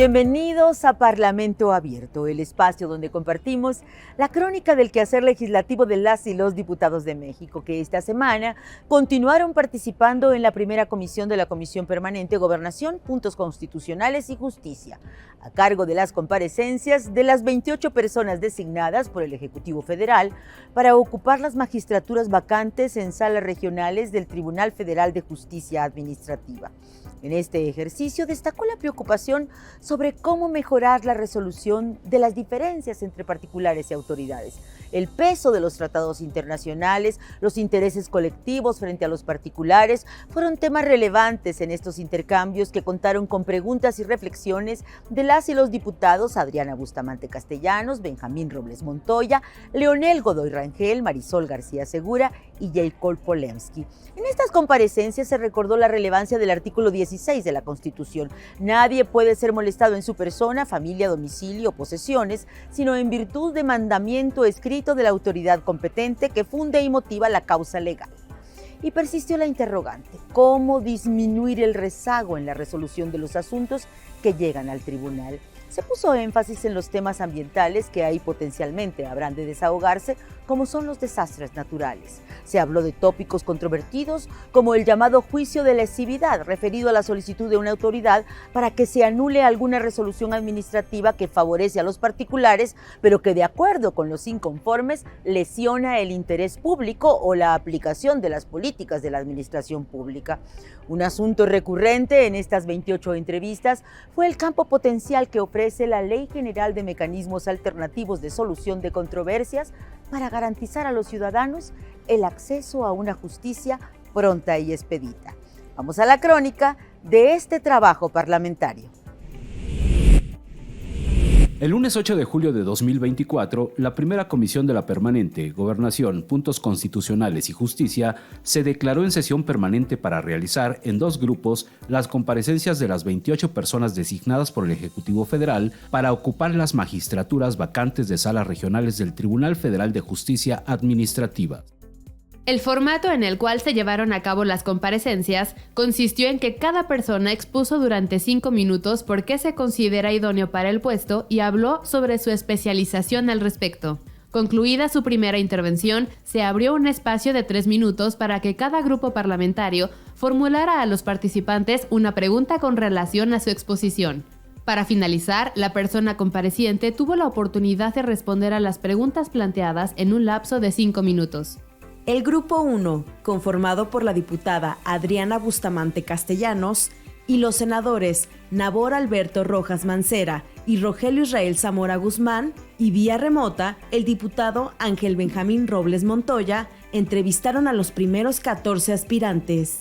Bienvenidos a Parlamento Abierto, el espacio donde compartimos la crónica del quehacer legislativo de las y los diputados de México, que esta semana continuaron participando en la primera comisión de la Comisión Permanente Gobernación, Puntos Constitucionales y Justicia, a cargo de las comparecencias de las 28 personas designadas por el Ejecutivo Federal para ocupar las magistraturas vacantes en salas regionales del Tribunal Federal de Justicia Administrativa. En este ejercicio destacó la preocupación sobre cómo mejorar la resolución de las diferencias entre particulares y autoridades, el peso de los tratados internacionales, los intereses colectivos frente a los particulares, fueron temas relevantes en estos intercambios que contaron con preguntas y reflexiones de las y los diputados Adriana Bustamante Castellanos, Benjamín Robles Montoya, Leonel Godoy Rangel, Marisol García Segura y Jacob Polemski. En estas comparecencias se recordó la relevancia del artículo 16 de la Constitución. Nadie puede ser molestado en su persona, familia, domicilio o posesiones, sino en virtud de mandamiento escrito de la autoridad competente que funde y motiva la causa legal. Y persistió la interrogante: ¿cómo disminuir el rezago en la resolución de los asuntos que llegan al tribunal? Se puso énfasis en los temas ambientales que ahí potencialmente habrán de desahogarse, como son los desastres naturales. Se habló de tópicos controvertidos como el llamado juicio de lesividad, referido a la solicitud de una autoridad para que se anule alguna resolución administrativa que favorece a los particulares, pero que de acuerdo con los inconformes lesiona el interés público o la aplicación de las políticas de la administración pública. Un asunto recurrente en estas 28 entrevistas fue el campo potencial que ofrece la Ley General de Mecanismos Alternativos de Solución de Controversias para garantizar a los ciudadanos el acceso a una justicia pronta y expedita. Vamos a la crónica de este trabajo parlamentario. El lunes 8 de julio de 2024, la primera comisión de la Permanente, Gobernación, Puntos Constitucionales y Justicia se declaró en sesión permanente para realizar en dos grupos las comparecencias de las 28 personas designadas por el Ejecutivo Federal para ocupar las magistraturas vacantes de salas regionales del Tribunal Federal de Justicia Administrativa. El formato en el cual se llevaron a cabo las comparecencias consistió en que cada persona expuso durante 5 minutos por qué se considera idóneo para el puesto y habló sobre su especialización al respecto. Concluida su primera intervención, se abrió un espacio de 3 minutos para que cada grupo parlamentario formulara a los participantes una pregunta con relación a su exposición. Para finalizar, la persona compareciente tuvo la oportunidad de responder a las preguntas planteadas en un lapso de 5 minutos. El Grupo 1, conformado por la diputada Adriana Bustamante Castellanos y los senadores Nabor Alberto Rojas Mancera y Rogelio Israel Zamora Guzmán, y vía remota, el diputado Ángel Benjamín Robles Montoya, entrevistaron a los primeros 14 aspirantes.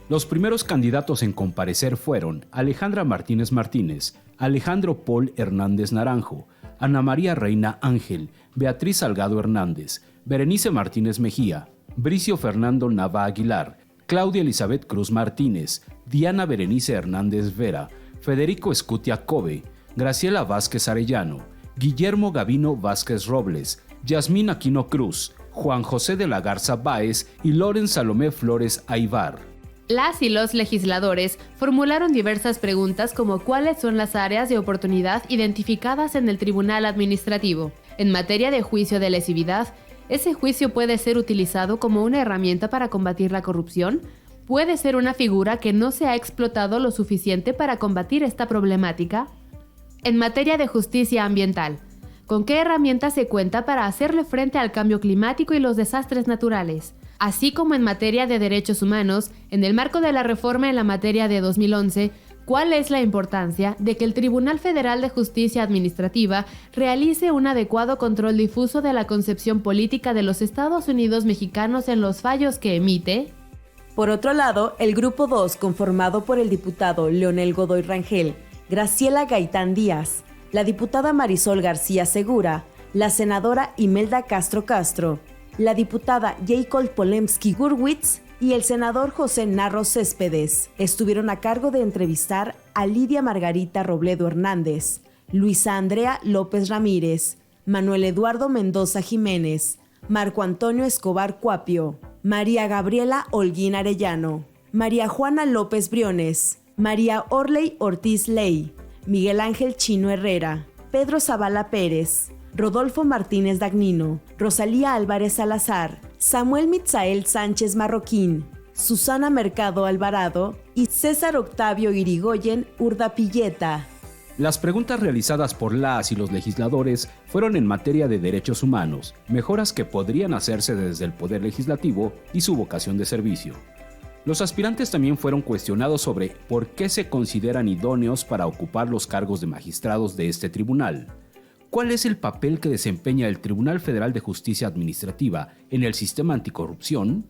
Los primeros candidatos en comparecer fueron Alejandra Martínez Martínez, Alejandro Paul Hernández Naranjo, Ana María Reina Ángel, Beatriz Salgado Hernández, Berenice Martínez Mejía, Bricio Fernando Nava Aguilar, Claudia Elizabeth Cruz Martínez, Diana Berenice Hernández Vera, Federico Escutia Cove, Graciela Vázquez Arellano, Guillermo Gavino Vázquez Robles, Yasmín Aquino Cruz, Juan José de la Garza Báez y Loren Salomé Flores Aybar. Las y los legisladores formularon diversas preguntas como cuáles son las áreas de oportunidad identificadas en el Tribunal Administrativo. En materia de juicio de lesividad, ¿ese juicio puede ser utilizado como una herramienta para combatir la corrupción? ¿Puede ser una figura que no se ha explotado lo suficiente para combatir esta problemática? En materia de justicia ambiental, ¿con qué herramientas se cuenta para hacerle frente al cambio climático y los desastres naturales? Así como en materia de derechos humanos, en el marco de la reforma en la materia de 2011, ¿cuál es la importancia de que el Tribunal Federal de Justicia Administrativa realice un adecuado control difuso de la concepción política de los Estados Unidos mexicanos en los fallos que emite? Por otro lado, el Grupo 2, conformado por el diputado Leonel Godoy Rangel, Graciela Gaitán Díaz, la diputada Marisol García Segura, la senadora Imelda Castro Castro, la diputada Jacob Polemski Gurwitz y el senador José Narro Céspedes estuvieron a cargo de entrevistar a Lidia Margarita Robledo Hernández, Luisa Andrea López Ramírez, Manuel Eduardo Mendoza Jiménez, Marco Antonio Escobar Cuapio, María Gabriela Holguín Arellano, María Juana López Briones, María Orley Ortiz Ley, Miguel Ángel Chino Herrera, Pedro Zavala Pérez, Rodolfo Martínez Dagnino, Rosalía Álvarez Salazar, Samuel Mitzael Sánchez Marroquín, Susana Mercado Alvarado y César Octavio Irigoyen Urdapilleta. Las preguntas realizadas por las y los legisladores fueron en materia de derechos humanos, mejoras que podrían hacerse desde el Poder Legislativo y su vocación de servicio. Los aspirantes también fueron cuestionados sobre por qué se consideran idóneos para ocupar los cargos de magistrados de este tribunal. ¿Cuál es el papel que desempeña el Tribunal Federal de Justicia Administrativa en el sistema anticorrupción?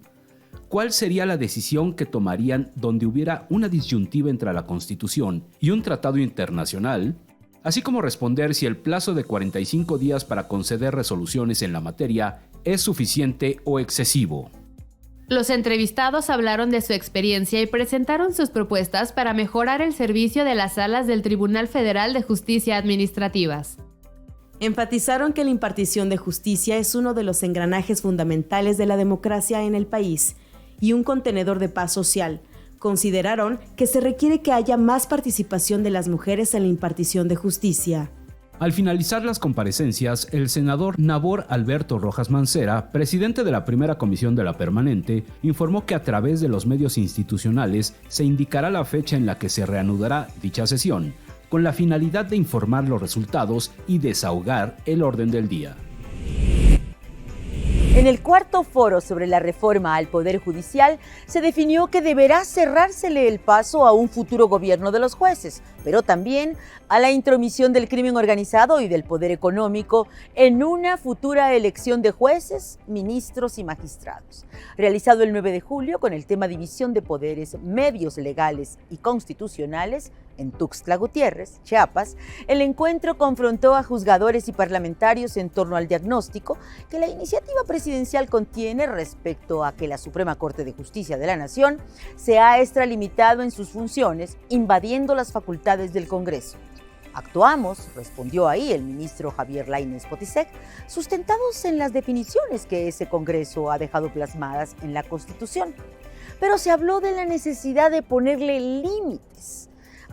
¿Cuál sería la decisión que tomarían donde hubiera una disyuntiva entre la Constitución y un tratado internacional? Así como responder si el plazo de 45 días para conceder resoluciones en la materia es suficiente o excesivo. Los entrevistados hablaron de su experiencia y presentaron sus propuestas para mejorar el servicio de las salas del Tribunal Federal de Justicia Administrativas. Enfatizaron que la impartición de justicia es uno de los engranajes fundamentales de la democracia en el país y un contenedor de paz social. Consideraron que se requiere que haya más participación de las mujeres en la impartición de justicia. Al finalizar las comparecencias, el senador Nabor Alberto Rojas Mancera, presidente de la primera comisión de la permanente, informó que a través de los medios institucionales se indicará la fecha en la que se reanudará dicha sesión, con la finalidad de informar los resultados y desahogar el orden del día. En el cuarto foro sobre la reforma al Poder Judicial se definió que deberá cerrársele el paso a un futuro gobierno de los jueces, pero también a la intromisión del crimen organizado y del poder económico en una futura elección de jueces, ministros y magistrados. Realizado el 9 de julio con el tema División de Poderes, Medios Legales y Constitucionales, en Tuxtla Gutiérrez, Chiapas, el encuentro confrontó a juzgadores y parlamentarios en torno al diagnóstico que la iniciativa presidencial contiene respecto a que la Suprema Corte de Justicia de la Nación se ha extralimitado en sus funciones, invadiendo las facultades del Congreso. Actuamos, respondió ahí el ministro Javier Lainez Potisek, sustentados en las definiciones que ese Congreso ha dejado plasmadas en la Constitución. Pero se habló de la necesidad de ponerle límites,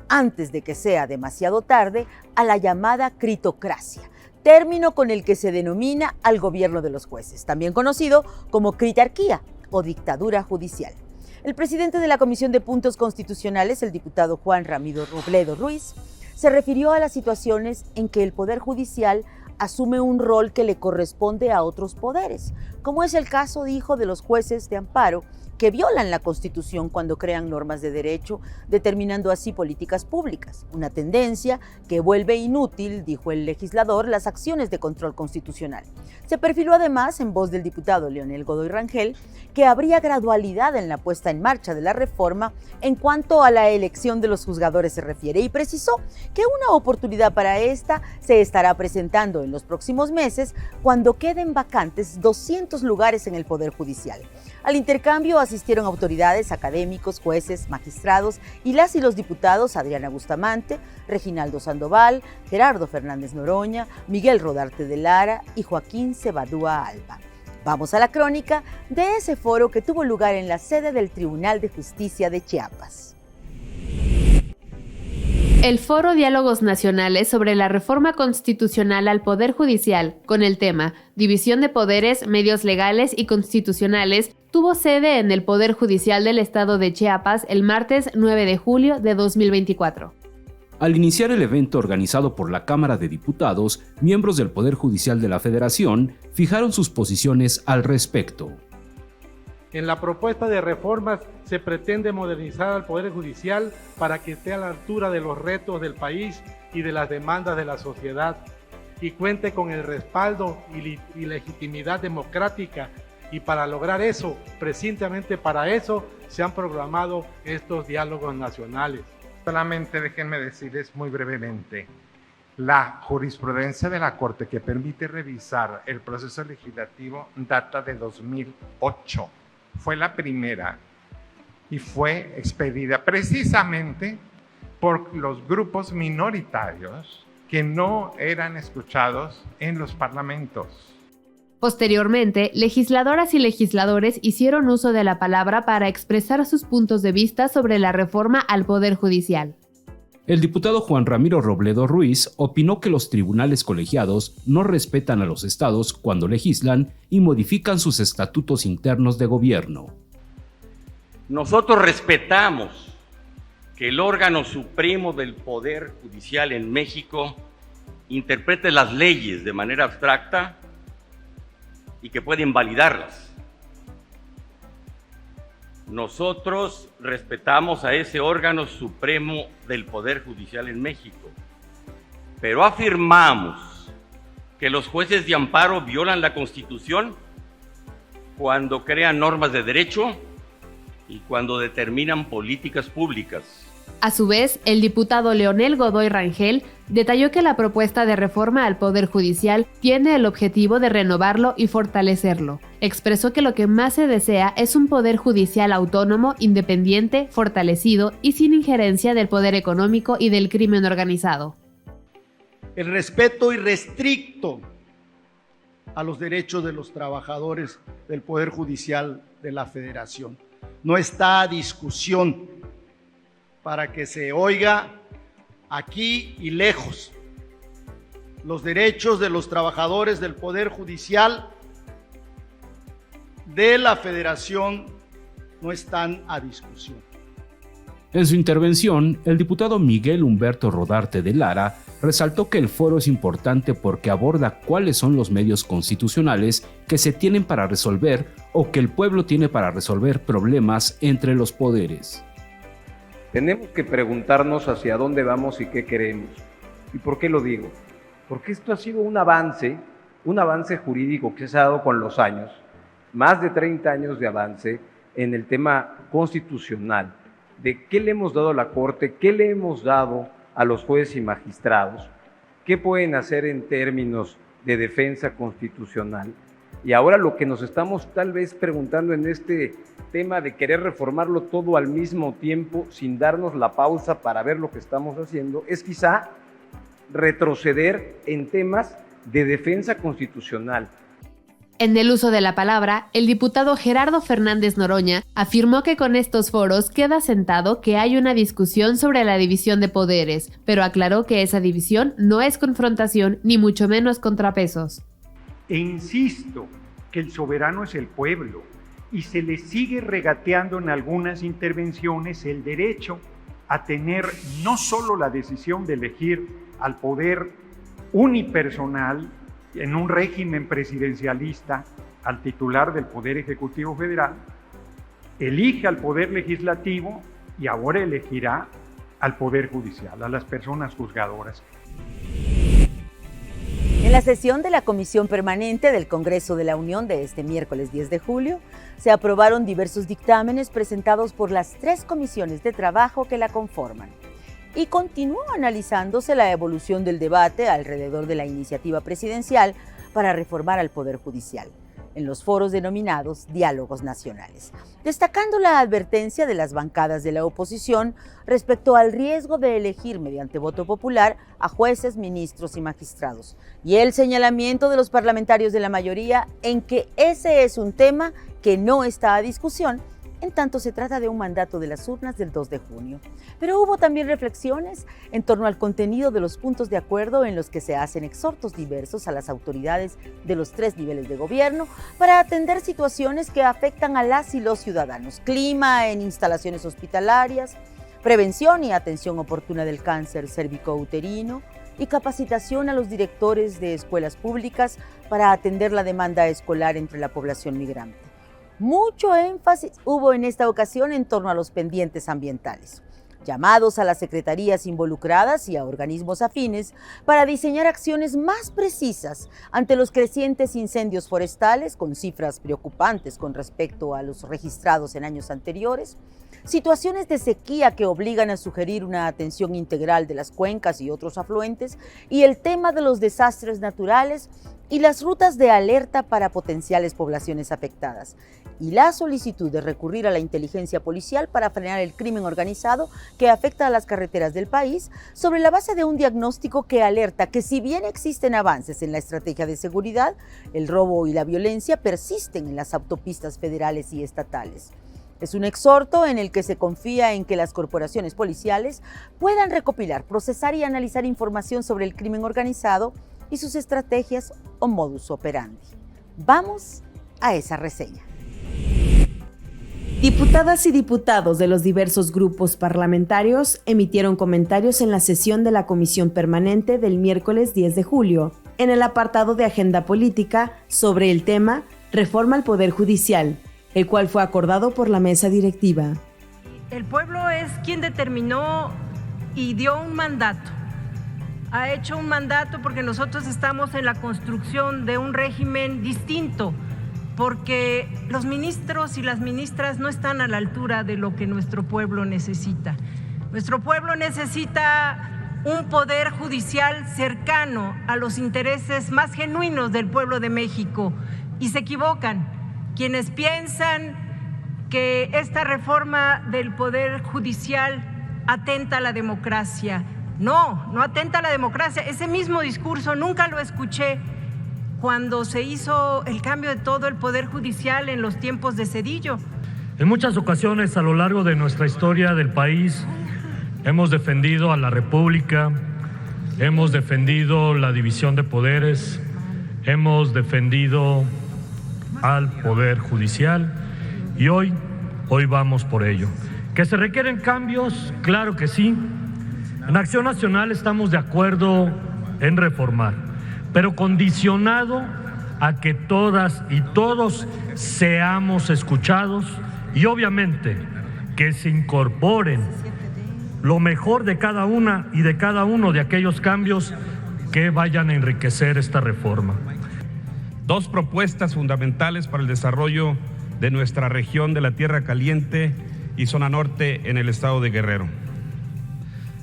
antes de que sea demasiado tarde, a la llamada critocracia, término con el que se denomina al gobierno de los jueces, también conocido como critarquía o dictadura judicial. El presidente de la Comisión de Puntos Constitucionales, el diputado Juan Ramiro Robledo Ruiz, se refirió a las situaciones en que el Poder Judicial asume un rol que le corresponde a otros poderes, como es el caso, dijo, de los jueces de amparo, que violan la Constitución cuando crean normas de derecho, determinando así políticas públicas, una tendencia que vuelve inútil, dijo el legislador, las acciones de control constitucional. Se perfiló además, en voz del diputado Leonel Godoy Rangel, que habría gradualidad en la puesta en marcha de la reforma en cuanto a la elección de los juzgadores se refiere, y precisó que una oportunidad para esta se estará presentando en los próximos meses cuando queden vacantes 200 lugares en el Poder Judicial. Al intercambio asistieron autoridades, académicos, jueces, magistrados y los diputados Adriana Bustamante, Reginaldo Sandoval, Gerardo Fernández Noroña, Miguel Rodarte de Lara y Joaquín Cebadúa Alba. Vamos a la crónica de ese foro que tuvo lugar en la sede del Tribunal de Justicia de Chiapas. El Foro Diálogos Nacionales sobre la Reforma Constitucional al Poder Judicial, con el tema División de Poderes, Medios Legales y Constitucionales, tuvo sede en el Poder Judicial del Estado de Chiapas el martes 9 de julio de 2024. Al iniciar el evento organizado por la Cámara de Diputados, miembros del Poder Judicial de la Federación fijaron sus posiciones al respecto. En la propuesta de reformas se pretende modernizar al Poder Judicial para que esté a la altura de los retos del país y de las demandas de la sociedad y cuente con el respaldo y legitimidad democrática, y para lograr eso, precisamente para eso, se han programado estos diálogos nacionales. Solamente déjenme decirles muy brevemente, la jurisprudencia de la Corte que permite revisar el proceso legislativo data de 2008. Fue la primera y fue expedida precisamente por los grupos minoritarios que no eran escuchados en los parlamentos. Posteriormente, legisladoras y legisladores hicieron uso de la palabra para expresar sus puntos de vista sobre la reforma al Poder Judicial. El diputado Juan Ramiro Robledo Ruiz opinó que los tribunales colegiados no respetan a los estados cuando legislan y modifican sus estatutos internos de gobierno. Nosotros respetamos que el órgano supremo del Poder Judicial en México interprete las leyes de manera abstracta y que puede invalidarlas. Nosotros respetamos a ese órgano supremo del Poder Judicial en México, pero afirmamos que los jueces de amparo violan la Constitución cuando crean normas de derecho y cuando determinan políticas públicas. A su vez, el diputado Leonel Godoy Rangel detalló que la propuesta de reforma al Poder Judicial tiene el objetivo de renovarlo y fortalecerlo. Expresó que lo que más se desea es un Poder Judicial autónomo, independiente, fortalecido y sin injerencia del poder económico y del crimen organizado. El respeto irrestricto a los derechos de los trabajadores del Poder Judicial de la Federación no está a discusión, para que se oiga aquí y lejos. Los derechos de los trabajadores del Poder Judicial de la Federación no están a discusión. En su intervención, el diputado Miguel Humberto Rodarte de Lara resaltó que el foro es importante porque aborda cuáles son los medios constitucionales que se tienen para resolver o que el pueblo tiene para resolver problemas entre los poderes. Tenemos que preguntarnos hacia dónde vamos y qué queremos. ¿Y por qué lo digo? Porque esto ha sido un avance jurídico que se ha dado con los años, más de 30 años de avance en el tema constitucional, de qué le hemos dado a la Corte, qué le hemos dado a los jueces y magistrados, qué pueden hacer en términos de defensa constitucional. Y ahora lo que nos estamos tal vez preguntando en este tema de querer reformarlo todo al mismo tiempo sin darnos la pausa para ver lo que estamos haciendo es quizá retroceder en temas de defensa constitucional. En el uso de la palabra, el diputado Gerardo Fernández Noroña afirmó que con estos foros queda sentado que hay una discusión sobre la división de poderes, pero aclaró que esa división no es confrontación ni mucho menos contrapesos. E insisto que el soberano es el pueblo y se le sigue regateando en algunas intervenciones el derecho a tener no solo la decisión de elegir al poder unipersonal en un régimen presidencialista al titular del Poder Ejecutivo Federal, elige al Poder Legislativo y ahora elegirá al Poder Judicial, a las personas juzgadoras. En la sesión de la Comisión Permanente del Congreso de la Unión de este miércoles 10 de julio, se aprobaron diversos dictámenes presentados por las 3 comisiones de trabajo que la conforman. Y continuó analizándose la evolución del debate alrededor de la iniciativa presidencial para reformar al Poder Judicial, en los foros denominados diálogos nacionales, destacando la advertencia de las bancadas de la oposición respecto al riesgo de elegir mediante voto popular a jueces, ministros y magistrados, y el señalamiento de los parlamentarios de la mayoría en que ese es un tema que no está a discusión, en tanto se trata de un mandato de las urnas del 2 de junio. Pero hubo también reflexiones en torno al contenido de los puntos de acuerdo en los que se hacen exhortos diversos a las autoridades de los 3 niveles de gobierno para atender situaciones que afectan a las y los ciudadanos: clima en instalaciones hospitalarias, prevención y atención oportuna del cáncer cérvico-uterino y capacitación a los directores de escuelas públicas para atender la demanda escolar entre la población migrante. Mucho énfasis hubo en esta ocasión en torno a los pendientes ambientales, llamados a las secretarías involucradas y a organismos afines para diseñar acciones más precisas ante los crecientes incendios forestales, con cifras preocupantes con respecto a los registrados en años anteriores, situaciones de sequía que obligan a sugerir una atención integral de las cuencas y otros afluentes, y el tema de los desastres naturales y las rutas de alerta para potenciales poblaciones afectadas, y la solicitud de recurrir a la inteligencia policial para frenar el crimen organizado que afecta a las carreteras del país, sobre la base de un diagnóstico que alerta que si bien existen avances en la estrategia de seguridad, el robo y la violencia persisten en las autopistas federales y estatales. Es un exhorto en el que se confía en que las corporaciones policiales puedan recopilar, procesar y analizar información sobre el crimen organizado y sus estrategias o modus operandi. Vamos a esa reseña. Diputadas y diputados de los diversos grupos parlamentarios emitieron comentarios en la sesión de la Comisión Permanente del miércoles 10 de julio, en el apartado de Agenda Política sobre el tema Reforma al Poder Judicial, el cual fue acordado por la mesa directiva. El pueblo es quien determinó y dio un mandato. Ha hecho un mandato porque nosotros estamos en la construcción de un régimen distinto, porque los ministros y las ministras no están a la altura de lo que nuestro pueblo necesita. Nuestro pueblo necesita un poder judicial cercano a los intereses más genuinos del pueblo de México, y se equivocan quienes piensan que esta reforma del poder judicial atenta a la democracia. No, no atenta a la democracia. Ese mismo discurso nunca lo escuché cuando se hizo el cambio de todo el Poder Judicial en los tiempos de Zedillo. En muchas ocasiones a lo largo de nuestra historia del país hemos defendido a la República, hemos defendido la división de poderes, hemos defendido al Poder Judicial y hoy vamos por ello. ¿Que se requieren cambios? Claro que sí. En Acción Nacional estamos de acuerdo en reformar, pero condicionado a que todas y todos seamos escuchados y obviamente que se incorporen lo mejor de cada una y de cada uno de aquellos cambios que vayan a enriquecer esta reforma. Dos propuestas fundamentales para el desarrollo de nuestra región de la Tierra Caliente y Zona Norte en el estado de Guerrero.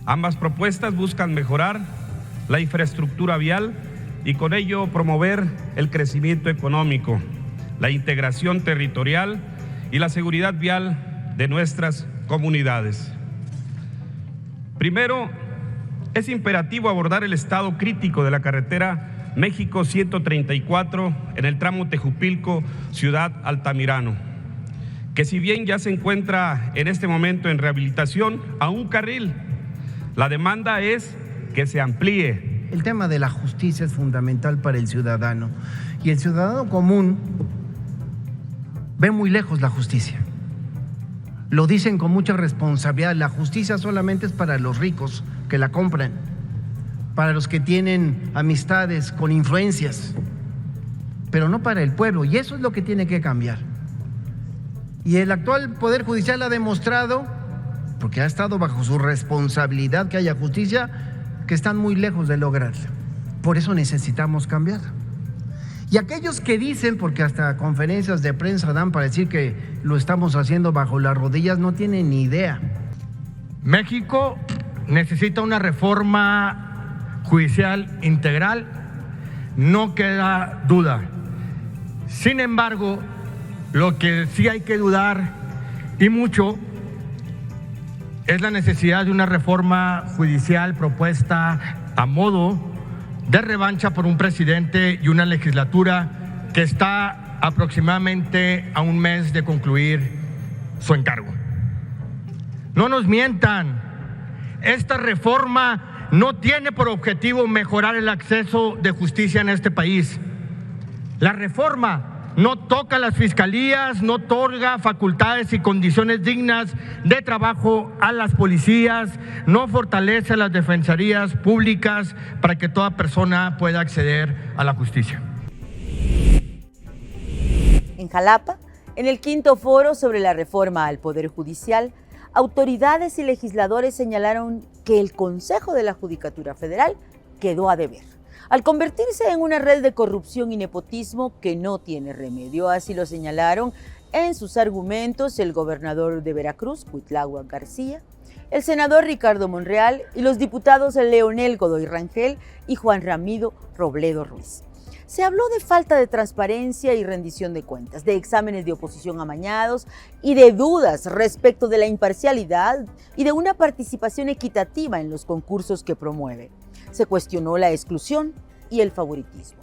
Ambas propuestas buscan mejorar la infraestructura vial y con ello promover el crecimiento económico, la integración territorial y la seguridad vial de nuestras comunidades. Primero, es imperativo abordar el estado crítico de la carretera México 134 en el tramo Tejupilco, Ciudad Altamirano, que si bien ya se encuentra en este momento en rehabilitación a un carril, la demanda es que se amplíe. El tema de la justicia es fundamental para el ciudadano y el ciudadano común ve muy lejos la justicia. Lo dicen con mucha responsabilidad, la justicia solamente es para los ricos que la compran, para los que tienen amistades con influencias, pero no para el pueblo, y eso es lo que tiene que cambiar. Y el actual Poder Judicial ha demostrado, porque ha estado bajo su responsabilidad que haya justicia, que están muy lejos de lograrla. Por eso necesitamos cambiar. Y aquellos que dicen, porque hasta conferencias de prensa dan para decir que lo estamos haciendo bajo las rodillas, no tienen ni idea. México necesita una reforma judicial integral, no queda duda. Sin embargo, lo que sí hay que dudar, y mucho, es la necesidad de una reforma judicial propuesta a modo de revancha por un presidente y una legislatura que está aproximadamente a un mes de concluir su encargo. No nos mientan, esta reforma no tiene por objetivo mejorar el acceso de justicia en este país. La reforma no toca las fiscalías, no otorga facultades y condiciones dignas de trabajo a las policías, no fortalece las defensorías públicas para que toda persona pueda acceder a la justicia. En Jalapa, en el quinto foro sobre la reforma al Poder Judicial, autoridades y legisladores señalaron que el Consejo de la Judicatura Federal quedó a deber, al convertirse en una red de corrupción y nepotismo que no tiene remedio. Así lo señalaron en sus argumentos el gobernador de Veracruz, Cuitláhuac García, el senador Ricardo Monreal y los diputados Leonel Godoy Rangel y Juan Ramiro Robledo Ruiz. Se habló de falta de transparencia y rendición de cuentas, de exámenes de oposición amañados y de dudas respecto de la imparcialidad y de una participación equitativa en los concursos que promueve. Se cuestionó la exclusión y el favoritismo.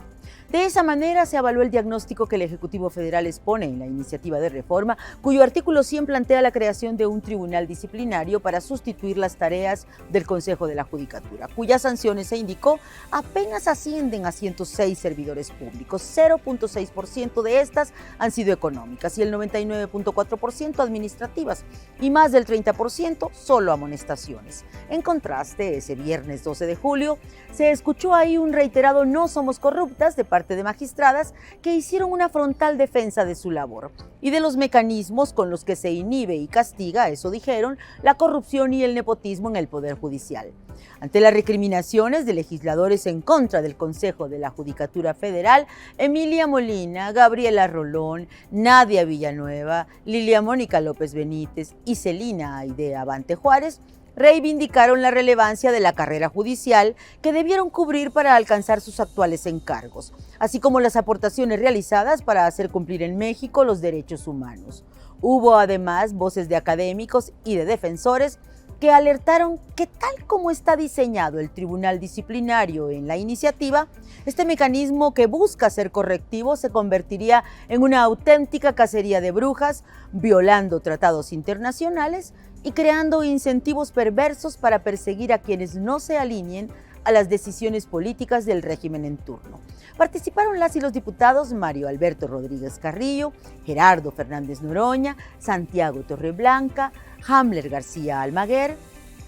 De esa manera se avaló el diagnóstico que el Ejecutivo Federal expone en la iniciativa de reforma, cuyo artículo 100 plantea la creación de un tribunal disciplinario para sustituir las tareas del Consejo de la Judicatura, cuyas sanciones, se indicó, apenas ascienden a 106 servidores públicos. 0.6% de estas han sido económicas y el 99.4% administrativas, y más del 30% solo amonestaciones. En contraste, ese viernes 12 de julio se escuchó ahí un reiterado "no somos corruptas" de parte de magistradas que hicieron una frontal defensa de su labor y de los mecanismos con los que se inhibe y castiga, eso dijeron, la corrupción y el nepotismo en el Poder Judicial. Ante las recriminaciones de legisladores en contra del Consejo de la Judicatura Federal, Emilia Molina, Gabriela Rolón, Nadia Villanueva, Lilia Mónica López Benítez y Celina Aidea Abante Juárez reivindicaron la relevancia de la carrera judicial que debieron cubrir para alcanzar sus actuales encargos, así como las aportaciones realizadas para hacer cumplir en México los derechos humanos. Hubo además voces de académicos y de defensores que alertaron que tal como está diseñado el Tribunal Disciplinario en la iniciativa, este mecanismo que busca ser correctivo se convertiría en una auténtica cacería de brujas, violando tratados internacionales y creando incentivos perversos para perseguir a quienes no se alineen a las decisiones políticas del régimen en turno. Participaron las y los diputados Mario Alberto Rodríguez Carrillo, Gerardo Fernández Noroña, Santiago Torreblanca, Hamler García Almaguer,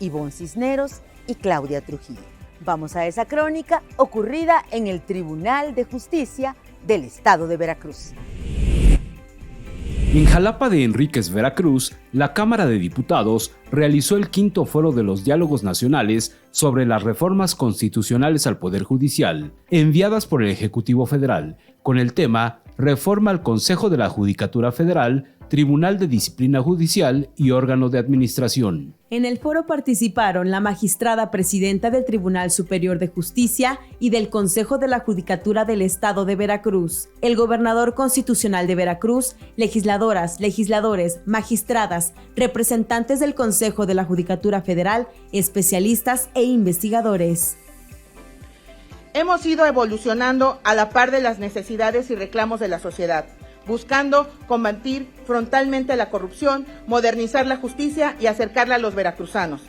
Ivonne Cisneros y Claudia Trujillo. Vamos a esa crónica ocurrida en el Tribunal de Justicia del Estado de Veracruz. En Jalapa de Enríquez, Veracruz, la Cámara de Diputados realizó el 5º Foro de los Diálogos Nacionales sobre las reformas constitucionales al Poder Judicial, enviadas por el Ejecutivo Federal, con el tema Reforma al Consejo de la Judicatura Federal, Tribunal de Disciplina Judicial y órgano de administración. En el foro participaron la magistrada presidenta del Tribunal Superior de Justicia y del Consejo de la Judicatura del Estado de Veracruz, el gobernador constitucional de Veracruz, legisladoras, legisladores, magistradas, representantes del Consejo de la Judicatura Federal, especialistas e investigadores. Hemos ido evolucionando a la par de las necesidades y reclamos de la sociedad, buscando combatir frontalmente la corrupción, modernizar la justicia y acercarla a los veracruzanos.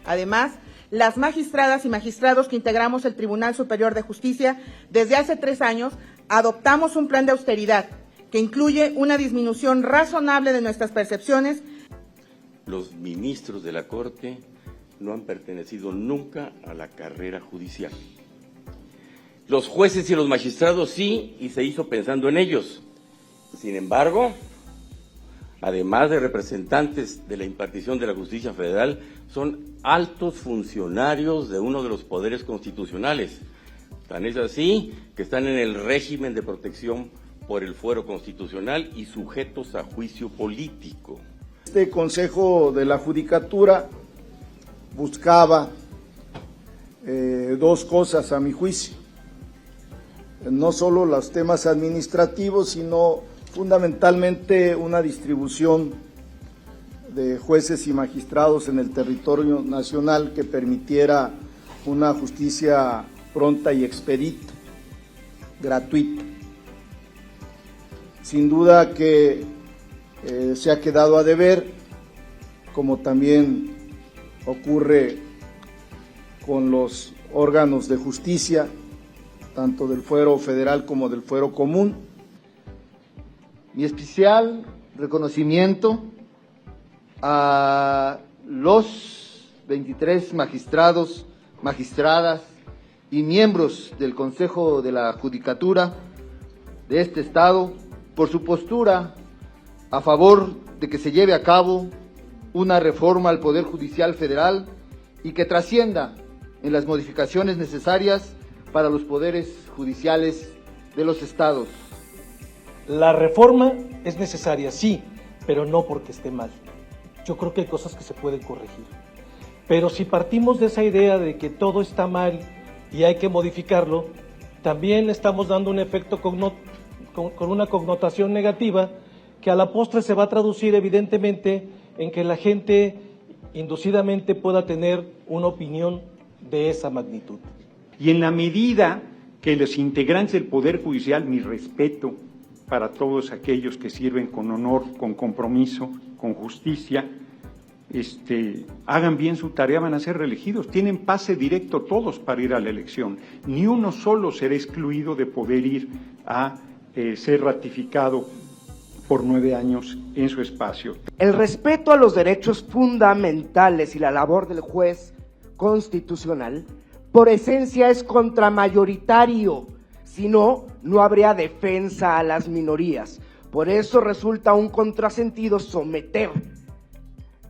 Además, las magistradas y magistrados que integramos el Tribunal Superior de Justicia, desde hace 3 años, adoptamos un plan de austeridad que incluye una disminución razonable de nuestras percepciones. Los ministros de la Corte no han pertenecido nunca a la carrera judicial. Los jueces y los magistrados sí, y se hizo pensando en ellos. Sin embargo, además de representantes de la impartición de la justicia federal, son altos funcionarios de uno de los poderes constitucionales. Tan es así que están en el régimen de protección por el fuero constitucional y sujetos a juicio político. Este Consejo de la Judicatura buscaba 2 cosas, a mi juicio. No solo los temas administrativos, sino fundamentalmente una distribución de jueces y magistrados en el territorio nacional que permitiera una justicia pronta y expedita, gratuita. Sin duda que se ha quedado a deber, como también ocurre con los órganos de justicia, tanto del fuero federal como del fuero común. Mi especial reconocimiento a los 23 magistrados, magistradas y miembros del Consejo de la Judicatura de este Estado por su postura a favor de que se lleve a cabo una reforma al Poder Judicial Federal y que trascienda en las modificaciones necesarias para los poderes judiciales de los estados. La reforma es necesaria, sí, pero no porque esté mal. Yo creo que hay cosas que se pueden corregir. Pero si partimos de esa idea de que todo está mal y hay que modificarlo, también estamos dando un efecto con una connotación negativa que a la postre se va a traducir evidentemente en que la gente inducidamente pueda tener una opinión de esa magnitud. Y en la medida que los integrantes del Poder Judicial, mi respeto para todos aquellos que sirven con honor, con compromiso, con justicia, hagan bien su tarea, van a ser reelegidos. Tienen pase directo todos para ir a la elección. Ni uno solo será excluido de poder ir a ser ratificado por 9 años en su espacio. El respeto a los derechos fundamentales y la labor del juez constitucional, por esencia, es contramayoritario. Si no, no habría defensa a las minorías. Por eso resulta un contrasentido someter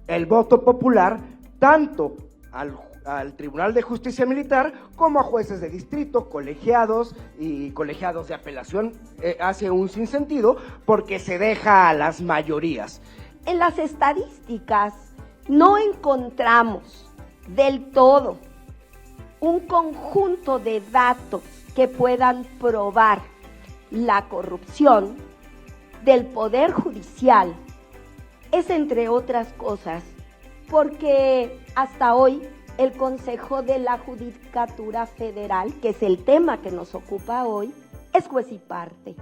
el voto popular tanto al Tribunal de Justicia Militar como a jueces de distrito, colegiados y colegiados de apelación. Hace un sinsentido porque se deja a las mayorías. En las estadísticas no encontramos del todo un conjunto de datos que puedan probar la corrupción del Poder Judicial. Es, entre otras cosas, porque hasta hoy el Consejo de la Judicatura Federal, que es el tema que nos ocupa hoy, es juez y parte.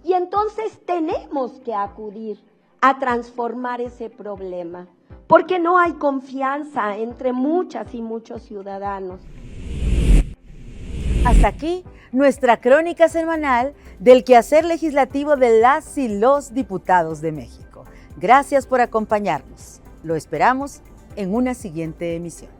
Y entonces tenemos que acudir a transformar ese problema, porque no hay confianza entre muchas y muchos ciudadanos. Hasta aquí nuestra crónica semanal del quehacer legislativo de las y los diputados de México. Gracias por acompañarnos. Lo esperamos en una siguiente emisión.